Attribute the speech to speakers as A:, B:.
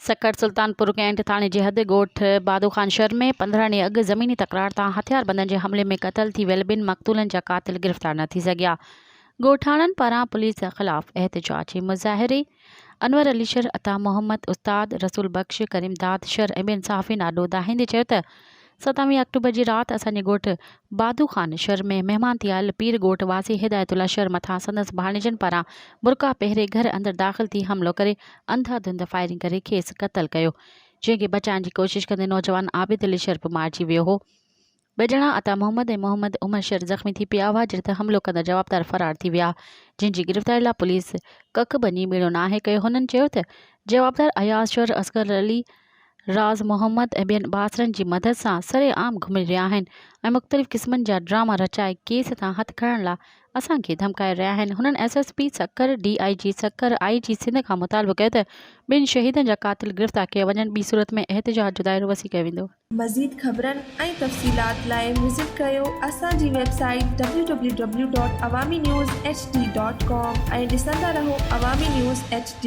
A: सकड़ Sultanpur cantt थाने जे हद ॻोठ बादो ख़ान शहर में 15 ॾींहं अॻु ज़मीनी तकरार तां हथियारबंदनि जे हमले में क़तल थी वियल 2 मक़तूलनि जा क़ातिल गिरफ़्तार न थी सघिया। ॻोठाणनि पारां पुलिस ख़िलाफ़ एहतिजाजी मुज़ाहिरे। अनवर अली शर, अता मोहम्मद, उस्ताद रसूल बख्श, करीमदाद शर ऐं ॿियनि सहाफ़ियुनि आॾो दाहिंदे चयो त 27 अक्टूबर जी राति असांजे ॻोठ बादू ख़ान शहर में महिमान थी आयल पीर ॻोठ वासी हिदायतुल्ला शर मथां संदसि भाणेजनि पारां बुरका पहिरे घर अंदरि दाख़िल थी हमलो करे अंधाधुंध फायरिंग करे खेसि क़तल कयो, जंहिंखे बचाइण जी कोशिश कंदे नौजवान आबिद अली शर बि मारिजी वियो हो। ॿ ॼणा अता मोहम्मद ऐं मोहम्मद उमर शर ज़ख़्मी थी पिया हुआ, जिते हमलो कंदड़ जवाबदार फरार थी विया, जंहिंजी गिरफ़्तारी लाइ पुलिस कख बनी ॿेड़ो नाहे कयो। हुननि चयो त जवाबदार अयाज़ शर, असगर अली, राज़ मोहम्मद ऐं ॿियनि बासरनि जी मदद सां सरेआम घुमी रहिया आहिनि ऐं मुख़्तलिफ़ क़िस्मनि जा ड्रामा रचाए केस तां हथु खणण लाइ असांखे धमकाए रहिया आहिनि। हुननि SSP सक्कर, DIG सक्कर, IG सिंध खां मुतालबो कयो त 2 शहीदनि जा क़ातिल गिरफ़्तार कया वञनि, ॿी सूरत में एहतिजाज जो दाइरो वसी कयो वेंदो।
B: मज़ीद ख़बरनि ऐं तफ़सीलात लाइ विज़िट कयो असांजी वेबसाइट www.awamiNewsHD.com ऐं ॾिसंदा रहो अवामी न्यूज़ HD।